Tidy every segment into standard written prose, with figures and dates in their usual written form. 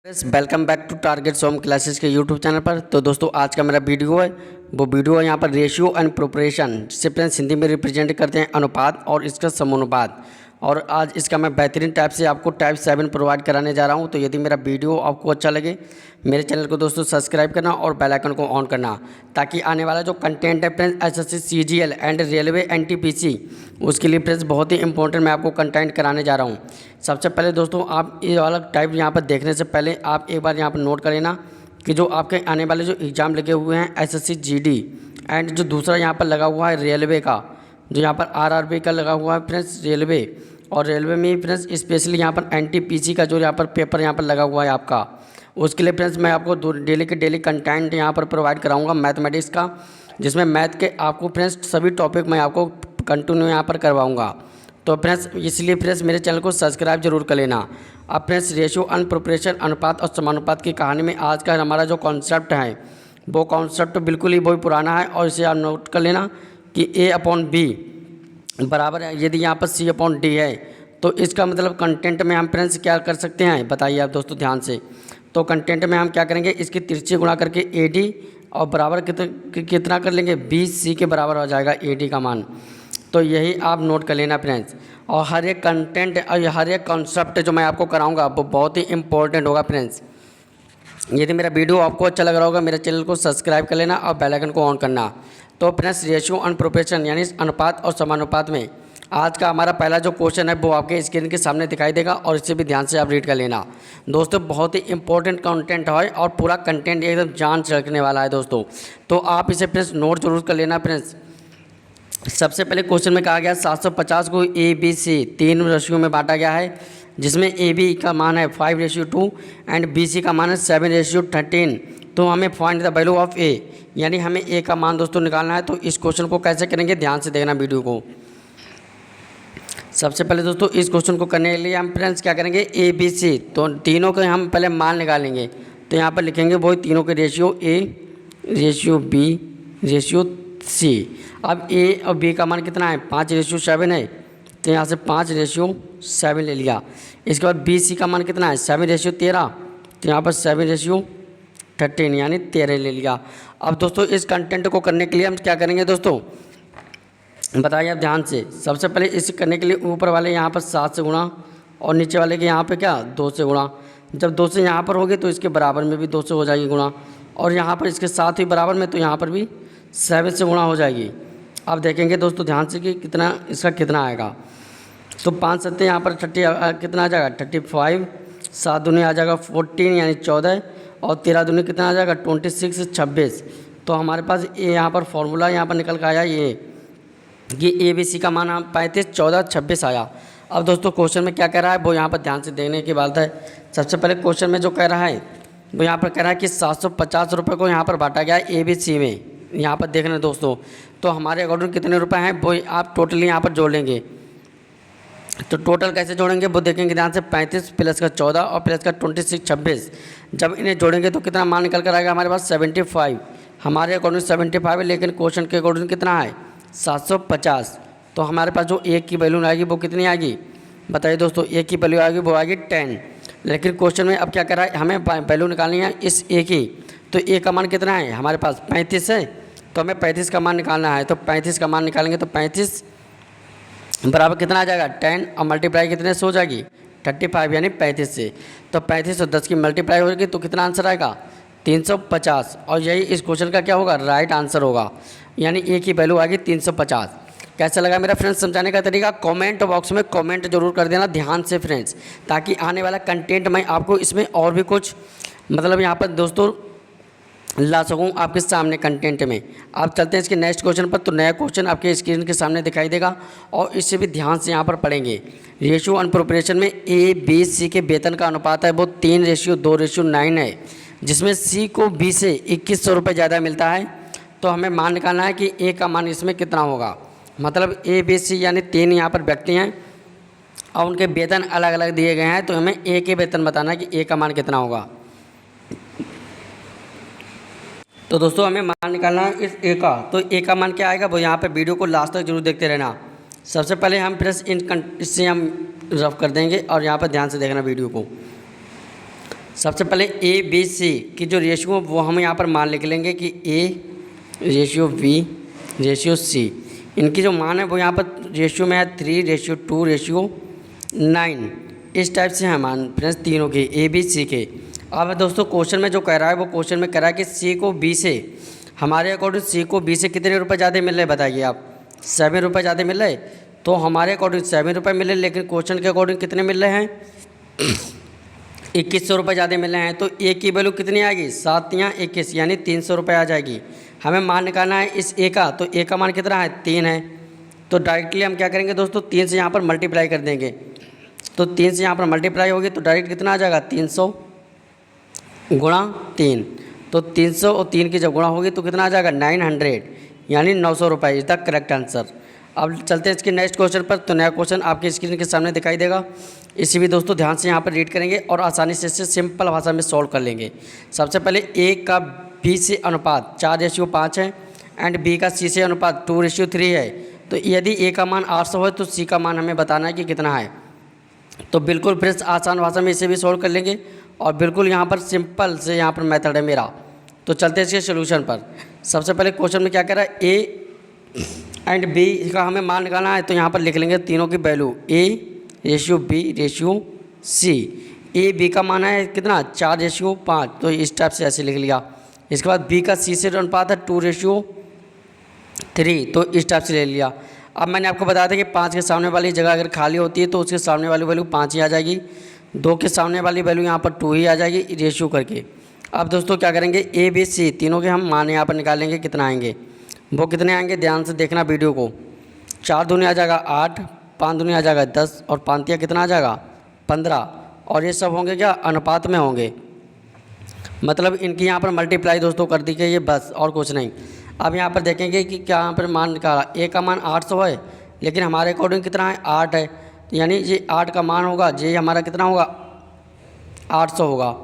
Welcome back to target home classes के YouTube channel पर। तो दोस्तों आज का मेरा वीडियो है वो वीडियो है यहाँ पर रेशियो एंड प्रोपोर्शन, जिसे फ्रेंड्स हिंदी में रिप्रेजेंट करते हैं अनुपात और इसका समानुपात। और आज इसका मैं बेहतरीन टाइप से आपको टाइप 7 प्रोवाइड कराने जा रहा हूँ। तो यदि मेरा वीडियो आपको अच्छा लगे मेरे चैनल को दोस्तों सब्सक्राइब करना और बेल आइकन को ऑन करना, ताकि आने वाला जो कंटेंट है friends SSC CGL and railway NTPC उसके लिए फ्रेंड्स बहुत ही इंपॉर्टेंट मैं आपको कंटेंट कराने जा रहा हूँ। सबसे पहले दोस्तों आप ये वाला टाइप यहाँ पर देखने से पहले आप एक बार यहाँ पर नोट कर लेना कि जो आपके आने वाले जो एग्ज़ाम लगे हुए हैं एसएससी जीडी एंड जो दूसरा यहाँ पर लगा हुआ है रेलवे का, जो यहाँ पर आरआरबी का लगा हुआ है फ्रेंड्स रेलवे, और रेलवे में फ्रेंड्स स्पेशली यहाँ पर एनटीपीसी का जो यहाँ पर पेपर यहाँ पर लगा हुआ है आपका, उसके लिए फ्रेंड्स मैं आपको डेली के डेली कंटेंट यहाँ पर प्रोवाइड कराऊंगा मैथमेटिक्स का, जिसमें मैथ के आपको फ्रेंड्स सभी टॉपिक मैं आपको कंटिन्यू यहाँ पर करवाऊँगा। तो फ्रेंड्स इसलिए फ्रेंड्स मेरे चैनल को सब्सक्राइब जरूर कर लेना। अब फ्रेंड्स रेशियो एंड प्रोपोर्शन अनुपात और समानुपात की कहानी में आज का हमारा जो कॉन्सेप्ट है वो कॉन्सेप्ट बिल्कुल ही बहुत पुराना है, और इसे आप नोट कर लेना कि A/B बराबर है यदि यहाँ पर C/D है, तो इसका मतलब कंटेंट में हम फ्रेंड्स क्या कर सकते हैं बताइए आप दोस्तों ध्यान से। तो कंटेंट में हम क्या करेंगे, इसकी तिरछी गुणा करके AD और बराबर कितना कर लेंगे BC के बराबर हो जाएगा AD का मान। तो यही आप नोट कर लेना फ्रेंड्स। और हर एक कंटेंट और हर एक कॉन्सेप्ट जो मैं आपको कराऊंगा वो बहुत ही इंपॉर्टेंट होगा फ्रेंड्स। यदि मेरा वीडियो आपको अच्छा लग रहा होगा मेरे चैनल को सब्सक्राइब कर लेना और बेल आइकन को ऑन करना। तो फ्रेंड्स रेशियो एंड प्रोपोर्शन यानी अनुपात और समानुपात में आज का हमारा पहला जो क्वेश्चन है वो आपके स्क्रीन के सामने दिखाई देगा, और इसे भी ध्यान से आप रीड कर लेना दोस्तों। बहुत ही इंपॉर्टेंट कंटेंट है और पूरा कंटेंट एकदम जान से रखने वाला है दोस्तों, तो आप इसे फ्रेंड्स नोट जरूर कर लेना फ्रेंड्स। सबसे पहले क्वेश्चन में कहा गया 750 को ABC 3 रेशियो में बांटा गया है, जिसमें AB का मान है 5:2 एंड BC का मान है 7:13। तो हमें find the value of A, यानी हमें A का मान दोस्तों निकालना है। तो इस क्वेश्चन को कैसे करेंगे ध्यान से देखना वीडियो को। सबसे पहले दोस्तों इस क्वेश्चन को करने के लिए हम फ्रेंड्स क्या करेंगे ABC, तो तीनों के हम पहले मान निकालेंगे। तो यहाँ पर लिखेंगे वो तीनों के ratio A, ratio B, ratio C। अब A और B का मान कितना है 5:7 है, तो यहाँ से 5:7 ले लिया। इसके बाद BC का मान कितना है 7:13, तो यहाँ पर 7:13 यानी 13 ले लिया। अब दोस्तों इस कंटेंट को करने के लिए हम क्या करेंगे दोस्तों बताइए आप ध्यान से। सबसे पहले इसे करने के लिए ऊपर वाले यहाँ पर 7 से गुणा और नीचे वाले के यहाँ पे क्या 2 से गुणा। जब 2 से यहाँ पर होगे तो इसके बराबर में भी 2 से हो जाएगी गुणा, और यहाँ पर इसके साथ ही बराबर में तो यहाँ पर भी 7 से गुणा हो जाएगी। अब देखेंगे दोस्तों ध्यान से कि कितना इसका कितना आएगा। तो 5 7 यहाँ पर 30 कितना आ जाएगा 35, 7 दूनी आ जाएगा 14 यानी 14, और 13 दूनी कितना आ जाएगा 26 26। तो हमारे पास ये यहाँ पर फॉर्मूला यहाँ पर निकल कर आया ये कि ABC का मान 35 14 26 आया। अब दोस्तों क्वेश्चन में क्या कह रहा है वो यहाँ पर ध्यान से देखने की बात है। सबसे पहले क्वेश्चन में जो कह रहा है वो यहाँ पर कह रहा है कि 750 रुपये को यहाँ पर बांटा गया है ABC में। यहाँ पर देखना दोस्तों, तो हमारे अकॉर्डिंग कितने रुपए हैं वो आप टोटली यहाँ पर जोड़ लेंगे। तो टोटल कैसे जोड़ेंगे वो देखेंगे ध्यान से। 35 प्लस का 14 और प्लस का 26 26, जब इन्हें जोड़ेंगे तो कितना मान निकल कर आएगा हमारे पास 75। हमारे अकॉर्डिंग 75 है, लेकिन क्वेश्चन के अकॉर्डिंग कितना है 750। तो हमारे पास जो A की वैल्यू आएगी वो कितनी आएगी बताइए दोस्तों। A की वैल्यू आएगी वो आएगी 10। लेकिन क्वेश्चन में अब क्या कर रहा है हमें वैल्यू निकालनी है इस A की। तो A का मान कितना है हमारे पास 35 है, तो हमें 35 का मान निकालना है। तो 35 का मान निकालेंगे तो 35 बराबर कितना आ जाएगा 10, और मल्टीप्लाई कितने से हो जाएगी 35 यानी 35 से। तो 35 और 10 की मल्टीप्लाई होगी तो कितना आंसर आएगा 350, और यही इस क्वेश्चन का क्या होगा राइट आंसर होगा, यानी A की वैल्यू आएगी 350। कैसा लगा मेरा फ्रेंड्स समझाने का तरीका, कमेंट बॉक्स में कमेंट जरूर कर देना ध्यान से फ्रेंड्स, ताकि आने वाला कंटेंट मैं आपको इसमें और भी कुछ मतलब यहाँ पर दोस्तों ला सकूँ आपके सामने कंटेंट में। आप चलते हैं इसके नेक्स्ट क्वेश्चन पर। तो नया क्वेश्चन आपके स्क्रीन के सामने दिखाई देगा, और इससे भी ध्यान से यहाँ पर पढ़ेंगे। रेशियो एंड प्रोपोर्शन में ABC के वेतन का अनुपात है वो 3:2:9 है, जिसमें C को B से 2100 रुपये ज़्यादा मिलता है। तो हमें मान निकालना है कि A का मान इसमें कितना होगा। मतलब ABC यानी 3 यहाँ पर व्यक्ति हैं और उनके वेतन अलग अलग दिए गए हैं, तो हमें A के वेतन बताना है कि A का मान कितना होगा। तो दोस्तों हमें मान निकालना है इस A का। तो A का मान क्या आएगा वो यहाँ पे वीडियो को लास्ट तक जरूर देखते रहना। सबसे पहले हम इससे हम रफ कर देंगे, और यहाँ पर ध्यान से देखना वीडियो को। सबसे पहले ए बी सी की जो रेशियो वो हम यहाँ पर मान लिख लेंगे कि a ratio b ratio c, इनकी जो मान है वो यहाँ पर रेशियो में है 3:2:9। इस टाइप से है मान फ्रेंड्स तीनों के ए बी सी के। अब दोस्तों क्वेश्चन में जो कह रहा है वो क्वेश्चन में कह रहा है कि सी को बी से, हमारे अकॉर्डिंग सी को बी से कितने रुपए ज़्यादा मिल रहे हैं बताइए आप। 7 रुपये ज़्यादा मिल रहे, तो हमारे अकॉर्डिंग 7 रुपये मिले, लेकिन क्वेश्चन के अकॉर्डिंग कितने मिल रहे हैं 2100 रुपये ज़्यादा मिल रहे हैं। तो ए की वैल्यू कितनी आएगी 7 या 21 यानी 300 रुपये आ जाएगी। हमें मान निकालना है इस ए का, तो ए का मान कितना है 3 है। तो डायरेक्टली हम क्या करेंगे दोस्तों 3 से यहाँ पर मल्टीप्लाई कर देंगे, तो 3 से यहाँ पर मल्टीप्लाई होगी तो डायरेक्ट कितना आ जाएगा 300 गुणा 3। तो 300 और 3 की जब गुणा होगी तो कितना आ जाएगा 900 यानी 900 रुपये इज द करेक्ट आंसर। अब चलते हैं इसके नेक्स्ट क्वेश्चन पर। तो नया क्वेश्चन आपकी स्क्रीन के सामने दिखाई देगा, इसी भी दोस्तों ध्यान से यहाँ पर रीड करेंगे और आसानी से इसे सिंपल भाषा में सॉल्व कर लेंगे। सबसे पहले ए का बी से अनुपात 4:5 है एंड बी का सी से अनुपात 2:3 है। तो यदि ए का मान 800 है तो सी का मान हमें बताना है कि कितना है। तो बिल्कुल फ्रेंड्स आसान भाषा में इसे भी सॉल्व कर लेंगे और बिल्कुल यहाँ पर सिंपल से यहाँ पर मेथड है मेरा। तो चलते हैं इसके सोल्यूशन पर। सबसे पहले क्वेश्चन में क्या कह रहा है ए एंड बी का हमें मान निकालना है, तो यहाँ पर लिख लेंगे तीनों की वैल्यू A:B:C। ए बी का मान है कितना 4:5, तो इस टाइप से ऐसे लिख लिया। इसके बाद बी का सी से अनुपात है 2:3, तो इस टाइप से ले लिया। अब मैंने आपको बताया था कि 5 के सामने वाली जगह अगर खाली होती है तो उसके सामने वाली वैल्यू 5 ही आ जाएगी, 2 के सामने वाली वैल्यू यहाँ पर 2 ही आ जाएगी रेशियो करके। अब दोस्तों क्या करेंगे ए बी सी तीनों के हम मान यहाँ पर निकालेंगे, कितना आएंगे वो कितने आएंगे ध्यान से देखना वीडियो को। 4 दूनी आ जाएगा 8, 5 दूनी आ जाएगा 10 और 5 कितना आ जाएगा 15। और ये सब होंगे क्या अनुपात में होंगे, मतलब इनकी यहाँ पर मल्टीप्लाई दोस्तों कर दी गई है बस और कुछ नहीं। अब यहाँ पर देखेंगे कि क्या यहाँ पर मान निकाला, ए का मान 800 है लेकिन हमारे अकॉर्डिंग कितना है 8 है, यानी ये 8 का मान होगा, ये हमारा कितना होगा 800 होगा।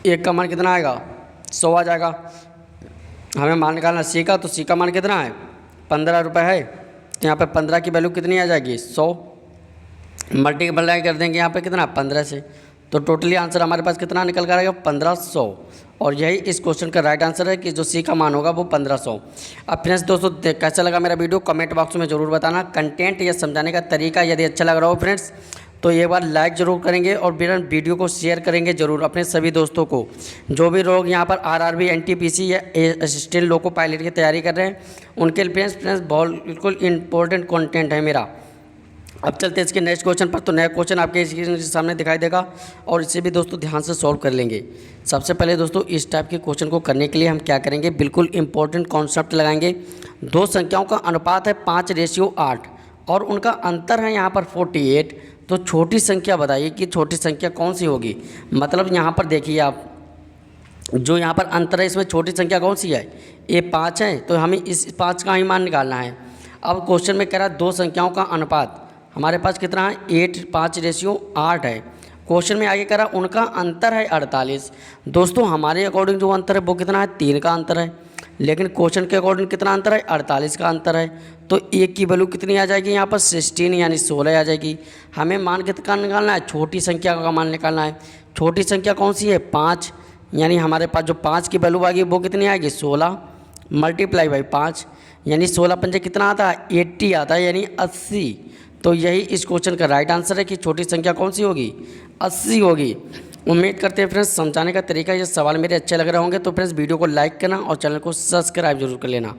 एक का मान कितना आएगा 100 आ जाएगा। हमें मान निकालना सी का, तो सी का मान कितना है 15 रुपये है, तो यहाँ पे 15 की वैल्यू कितनी आ जाएगी 100, मल्टीप्लाई कर देंगे यहाँ पे कितना 15 से, तो टोटली आंसर हमारे पास कितना निकल कर आएगा 1500। और यही इस क्वेश्चन का राइट आंसर है कि जो सी का मान होगा वो 1500। अब फ्रेंड्स दोस्तों कैसा लगा मेरा वीडियो कमेंट बॉक्स में ज़रूर बताना। कंटेंट या समझाने का तरीका यदि अच्छा लग रहा हो फ्रेंड्स तो एक बार लाइक ज़रूर करेंगे और वीडियो को शेयर करेंगे ज़रूर अपने सभी दोस्तों को। जो भी लोग यहाँ पर आरआरबी एनटीपीसी या असिस्टेंट लोको पायलट की तैयारी कर रहे हैं उनके लिए फ्रेंड्स बहुत बिल्कुल इंपॉर्टेंट कंटेंट है मेरा। अब चलते हैं इसके नेक्स्ट क्वेश्चन पर। तो नया क्वेश्चन आपके स्क्रीन के सामने दिखाई देगा और इसे भी दोस्तों ध्यान से सॉल्व कर लेंगे। सबसे पहले दोस्तों इस टाइप के क्वेश्चन को करने के लिए हम क्या करेंगे, बिल्कुल इंपॉर्टेंट कॉन्सेप्ट लगाएंगे। दो संख्याओं का अनुपात है 5:8 और उनका अंतर है यहाँ पर 48। तो छोटी संख्या बताइए कि छोटी संख्या कौन सी होगी। मतलब यहाँ पर देखिए आप, जो यहाँ पर अंतर है इसमें छोटी संख्या कौन सी है, ये 5 है, तो हमें इस 5 का ही मान निकालना है। अब क्वेश्चन में कह रहा है दो संख्याओं का अनुपात, हमारे पास कितना है 5:8 है। क्वेश्चन में आगे कह रहा है उनका अंतर है 48। दोस्तों हमारे अकॉर्डिंग जो अंतर है वो कितना है 3 का अंतर है, लेकिन क्वेश्चन के अकॉर्डिंग कितना अंतर है 48 का अंतर है। तो एक की वैल्यू कितनी आ जाएगी यहाँ पर 16 यानी 16 आ जाएगी। हमें मान कितना निकालना है, छोटी संख्या का मान निकालना है। छोटी संख्या कौन सी है 5, यानी हमारे पास जो 5 की वैल्यू आएगी वो कितनी आएगी 16 मल्टीप्लाई बाई 5, यानी 16 पंजे कितना आता है 80 आता है, यानी 80। तो यही इस क्वेश्चन का राइट आंसर है कि छोटी संख्या कौन सी होगी 80 होगी। उम्मीद करते हैं फ्रेंड्स समझाने का तरीका ये सवाल मेरे अच्छे लग रहे होंगे। तो फ्रेंड्स वीडियो को लाइक करना और चैनल को सब्सक्राइब जरूर कर लेना।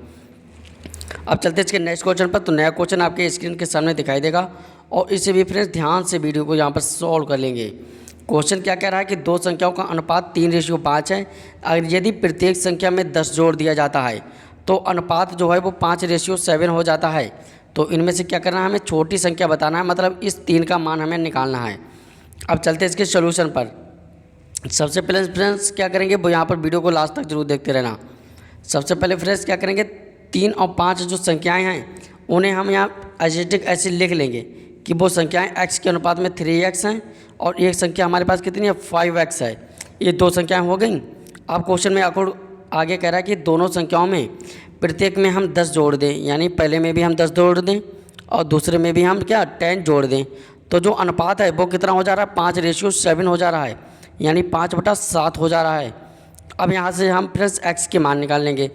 अब चलते हैं इसके नेक्स्ट क्वेश्चन पर। तो नया क्वेश्चन आपके स्क्रीन के सामने दिखाई देगा और इसे भी फ्रेंड्स ध्यान से वीडियो को यहाँ पर सॉल्व कर लेंगे। क्वेश्चन क्या कह रहा है कि दो संख्याओं का अनुपात 3:5 है। अगर यदि प्रत्येक संख्या में 10 जोड़ दिया जाता है तो अनुपात जो है वो 5:7 हो जाता है। तो इनमें से क्या करना है, हमें छोटी संख्या बताना है, मतलब इस 3 का मान हमें निकालना है। अब चलते हैं इसके सोल्यूशन पर। सबसे पहले फ्रेंड्स क्या करेंगे, वो यहाँ पर वीडियो को लास्ट तक जरूर देखते रहना। सबसे पहले फ्रेंड्स क्या करेंगे, 3 और 5 जो संख्याएं हैं उन्हें हम यहाँ एजिटिक ऐसे लिख लेंगे कि वो संख्याएं x के अनुपात में 3x हैं और एक संख्या हमारे पास कितनी है 5x है। ये दो संख्याएं हो गई। अब क्वेश्चन में आगे कह रहा है कि दोनों संख्याओं में प्रत्येक में हम 10 जोड़ दें, यानी पहले में भी हम 10 जोड़ दें और दूसरे में भी हम क्या 10 जोड़ दें। तो जो अनुपात है वो कितना हो जा रहा है 5:7 हो जा रहा है। यानी 5/7 हो जा रहा है। अब यहाँ से हम प्लस x के मान निकाल लेंगे,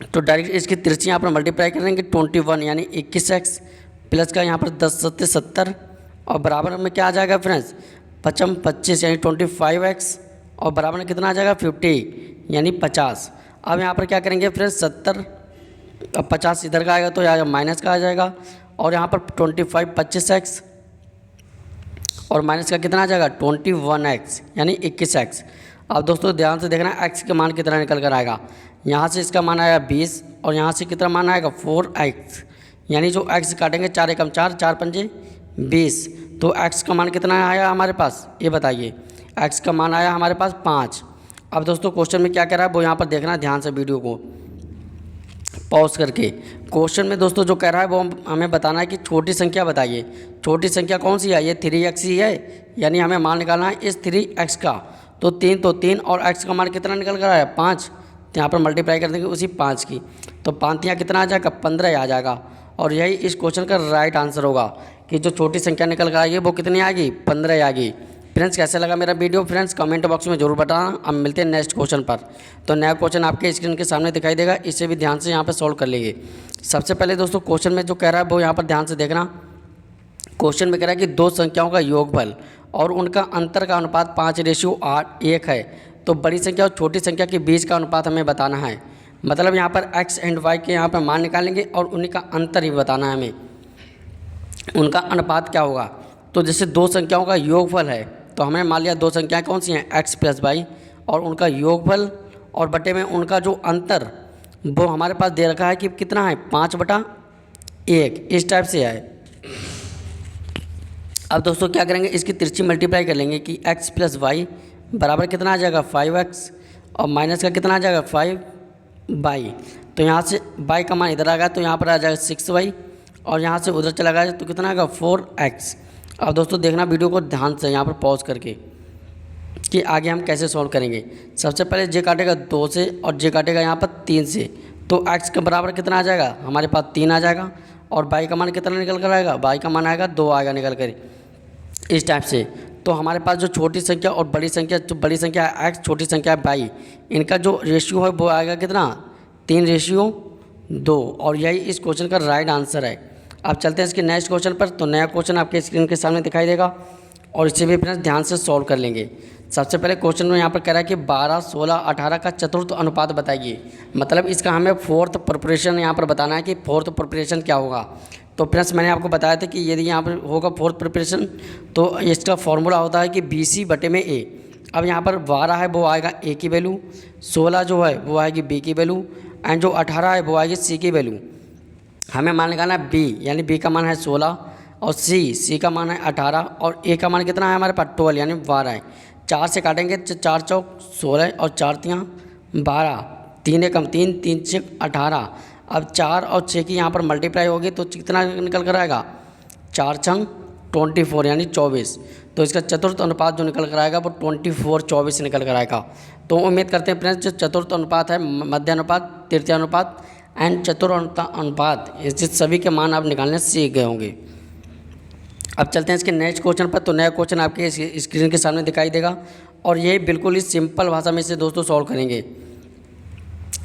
तो डायरेक्ट इसकी तिरछी यहाँ पर मल्टीप्लाई करेंगे 21 यानी 21x प्लस का यहाँ पर 10 सत्ते 70 और बराबर में क्या आ जाएगा फ्रेंड्स 5 25 यानी 25x और बराबर में कितना आ जाएगा 50 यानी 50। अब यहाँ पर क्या करेंगे फ्रेंड्स 70 अब 50 इधर का आएगा तो यहाँ माइनस का आ जाएगा और यहाँ पर 25 25x और माइनस का कितना आ जाएगा 21x यानी 21x। अब दोस्तों ध्यान से देखना x का मान कितना निकल कर आएगा। यहाँ से इसका मान आएगा 20 और यहाँ से कितना मान आएगा 4x यानी जो x काटेंगे 4 एकम 4 4 पंजे 20, तो x का मान कितना आया हमारे पास ये बताइए। x का मान आया हमारे पास 5। अब दोस्तों क्वेश्चन में क्या कह रहा है वो यहाँ पर देखना ध्यान से वीडियो को पॉज करके। क्वेश्चन में दोस्तों जो कह रहा है वो हमें बताना है कि छोटी संख्या बताइए। छोटी संख्या कौन सी है, ये 3x ही है यानी हमें मान निकालना है इस 3x का। तो 3 और x का मान कितना निकल कर आया 5, तो यहाँ पर मल्टीप्लाई कर देंगे उसी 5 की, तो 5 यहाँ कितना आ जाएगा 15 आ जाएगा। और यही इस क्वेश्चन का राइट आंसर होगा कि जो छोटी संख्या निकल कर आएगी वो कितनी आएगी 15 आएगी। फ्रेंड्स कैसा लगा मेरा वीडियो फ्रेंड्स कमेंट बॉक्स में जरूर बताना। अब मिलते हैं नेक्स्ट क्वेश्चन पर। तो नया क्वेश्चन आपके स्क्रीन के सामने दिखाई देगा, इसे भी ध्यान से यहाँ पर सॉल्व कर लीजिए। सबसे पहले दोस्तों क्वेश्चन में जो कह रहा है वो यहाँ पर ध्यान से देखना। क्वेश्चन में कह रहा है कि दो संख्याओं का योगफल और उनका अंतर का अनुपात 5:1 है, तो बड़ी संख्या और छोटी संख्या के बीच का अनुपात हमें बताना है। मतलब यहाँ पर x एंड y के यहाँ पर मान निकालेंगे और उन्हीं का अंतर ही बताना है हमें, उनका अनुपात क्या होगा। तो जैसे दो संख्याओं का योगफल है तो हमें मान लिया दो संख्याएं कौन सी हैं x + y और उनका योगफल और बटे में उनका जो अंतर वो हमारे पास दे रखा है कि कितना है 5/1, इस टाइप से है। अब दोस्तों क्या करेंगे इसकी तिरछी मल्टीप्लाई कर लेंगे कि x + y बराबर कितना आ जाएगा 5x और माइनस का कितना आ जाएगा 5y। तो यहाँ से y का मान इधर आ गया तो यहाँ पर आ जाएगा 6y और यहाँ से उधर चला गया तो कितना आएगा 4x। अब दोस्तों देखना वीडियो को ध्यान से यहाँ पर पॉज करके कि आगे हम कैसे सॉल्व करेंगे। सबसे पहले j काटेगा 2 से और j काटेगा यहाँ पर 3 से, तो x के बराबर कितना आ जाएगा हमारे पास 3 आ जाएगा और y का मान कितना निकल कर आएगा, y का मान आएगा 2 आएगा निकल कर इस टाइप से। तो हमारे पास जो छोटी संख्या और बड़ी संख्या, जो बड़ी संख्या है x, छोटी संख्या है y, इनका जो रेशियो है वो आएगा कितना 3:2 और यही इस क्वेश्चन का राइट आंसर है। अब चलते हैं इसके नेक्स्ट क्वेश्चन पर। तो नया क्वेश्चन आपके स्क्रीन के सामने दिखाई देगा और इसे भी फ्रेंड्स ध्यान से सॉल्व कर लेंगे। सबसे पहले क्वेश्चन में यहाँ पर कह रहा है कि 12, 16, 18 का चतुर्थ अनुपात बताइए। मतलब इसका हमें फोर्थ प्रिपरेशन यहाँ पर बताना है कि फोर्थ प्रिपरेशन क्या होगा। तो फ्रेंड्स मैंने आपको बताया था कि यदि यहाँ पर होगा फोर्थ प्रिपरेशन तो इसका फॉर्मूला होता है कि BC/A। अब यहाँ पर 12 है वो आएगा A की वैल्यू, 16 जो है वो आएगी B की वैल्यू एंड जो 18 है वो आएगी C की वैल्यू। हमें मान निकालना है B यानी B का मान है 16 और C का मान है 18 और A का मान कितना है हमारे पास 12 यानी 12 है। 4 से काटेंगे 4 चौक 16 और 4 तियाँ 12, 3 एकम 3, 3 छक 18। अब 4 और 6 की यहाँ पर मल्टीप्लाई होगी तो कितना निकल कर आएगा 4 छंग 24 यानी 24। तो इसका चतुर्थ अनुपात जो निकल कर आएगा वो 24/24 निकल कर आएगा। तो उम्मीद करते हैं फ्रेंड्स जो चतुर्थ अनुपात है, मध्य अनुपात, तृतीय अनुपात एंड चतुर्थ अनुपात, इस सभी के मान आप निकालने सीख गए होंगे। अब चलते हैं इसके नेक्स्ट क्वेश्चन पर। तो नया क्वेश्चन आपके स्क्रीन के सामने दिखाई देगा और ये बिल्कुल ही सिंपल भाषा में इसे दोस्तों सॉल्व करेंगे।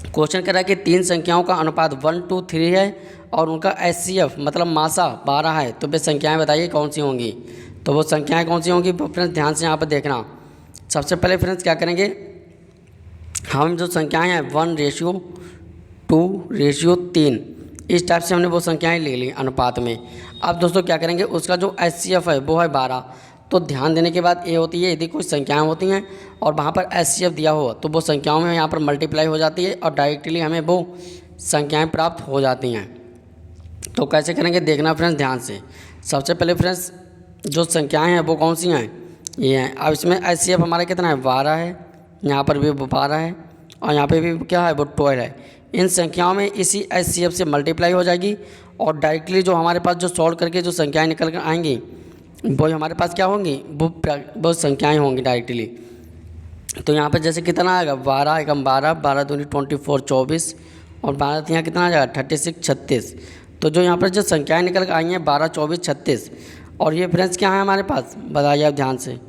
क्वेश्चन कह रहा है कि 3 संख्याओं का अनुपात 1 to 3 है और उनका HCF मतलब मासा 12 है, तो वे संख्याएं बताइए कौन सी होंगी। तो वो संख्याएं कौन सी होंगी फ्रेंड्स ध्यान से यहाँ पर देखना। सबसे पहले फ्रेंड्स क्या करेंगे, हम जो संख्याएं हैं 1:2:3 इस टाइप से हमने वो संख्याएं ले ली अनुपात में। अब दोस्तों क्या करेंगे उसका जो HCF है वो है 12। तो ध्यान देने के बाद ये होती है यदि कोई संख्याएं होती हैं और वहाँ पर HCF दिया हो तो वो संख्याओं में यहाँ पर मल्टीप्लाई हो जाती है और डायरेक्टली हमें वो संख्याएं प्राप्त हो जाती हैं। तो कैसे करेंगे देखना फ्रेंड्स ध्यान से। सबसे पहले फ्रेंड्स जो संख्याएं हैं वो कौन सी हैं, ये हैं। अब इसमें HCF हमारा कितना है 12 है, यहाँ पर भी 12 है और यहाँ पर भी क्या है वो 12 है। इन संख्याओं में इसी HCF से मल्टीप्लाई हो जाएगी और डायरेक्टली जो हमारे पास जो सॉल्व करके जो संख्याएँ निकल कर आएंगी वो हमारे पास क्या होंगी, वो संख्याएं होंगी डायरेक्टली। तो यहाँ पर जैसे कितना आएगा 12 एकम 12, 12 दूनी 24 24 और 12 यहाँ कितना आ जाएगा 36 36। तो जो यहाँ पर जो संख्याएं निकल कर आई हैं 12 24 36 और ये फ्रेंड्स क्या है हमारे पास बताइए आप ध्यान से,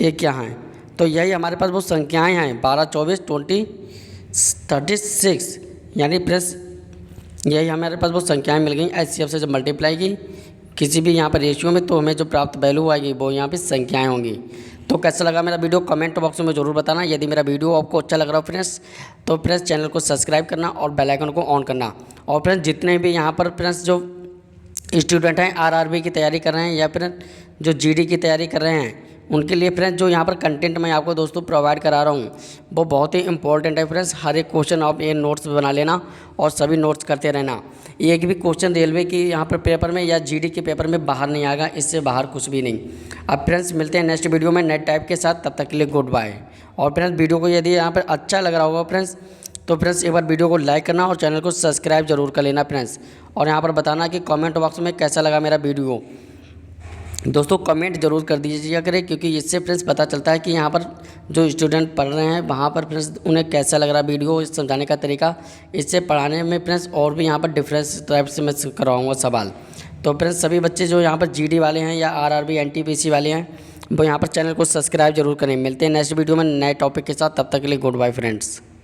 ये क्या हैं। तो यही हमारे पास वो संख्याएं हैं 12, 24, 20, 36, यानी फ्रेंड्स यही हमारे पास वो संख्याएं मिल गई। HCF से जब मल्टीप्लाई की किसी भी यहाँ पर रेशियो में, तो हमें जो प्राप्त वैल्यू आएगी वो यहाँ पे संख्याएं होंगी। तो कैसा लगा मेरा वीडियो कमेंट बॉक्स में ज़रूर बताना। यदि मेरा वीडियो आपको अच्छा लग रहा हो फ्रेंड्स, तो फ्रेंड्स चैनल को सब्सक्राइब करना और बेल आइकन को ऑन करना। और फ्रेंड्स जितने भी यहाँ पर फ्रेंड्स जो स्टूडेंट हैं RRB की तैयारी कर रहे हैं या फिर जो GD की तैयारी कर रहे हैं, उनके लिए फ्रेंड्स जो यहाँ पर कंटेंट मैं आपको दोस्तों प्रोवाइड करा रहा हूँ वो बहुत ही इंपॉर्टेंट है फ्रेंड्स। हर एक क्वेश्चन आप ये नोट्स बना लेना और सभी नोट्स करते रहना। एक भी क्वेश्चन रेलवे की यहाँ पर पेपर में या GD के पेपर में बाहर नहीं आएगा, इससे बाहर कुछ भी नहीं। अब फ्रेंड्स मिलते हैं नेक्स्ट वीडियो में नए टाइप के साथ, तब तक के लिए गुड बाय। और फ्रेंड्स वीडियो को यदि यहाँ पर अच्छा लग रहा होगा फ्रेंड्स, तो फ्रेंड्स एक बार वीडियो को लाइक करना और चैनल को सब्सक्राइब जरूर कर लेना फ्रेंड्स। और यहाँ पर बताना कि कमेंट बॉक्स में कैसा लगा मेरा वीडियो। दोस्तों कमेंट जरूर कर दीजिएगा करें, क्योंकि इससे फ्रेंड्स पता चलता है कि यहाँ पर जो स्टूडेंट पढ़ रहे हैं वहाँ पर फ्रेंड्स उन्हें कैसा लग रहा वीडियो, समझाने का तरीका। इससे पढ़ाने में फ्रेंड्स और भी यहाँ पर डिफरेंस टाइप से मैं करवाऊँगा सवाल। तो फ्रेंड्स सभी बच्चे जो यहाँ पर GD वाले हैं या RRB NTPC वाले हैं, वो यहाँ पर चैनल को सब्सक्राइब जरूर करें। मिलते हैं नेक्स्ट वीडियो में नए टॉपिक के साथ, तब तक के लिए गुड बाय फ्रेंड्स।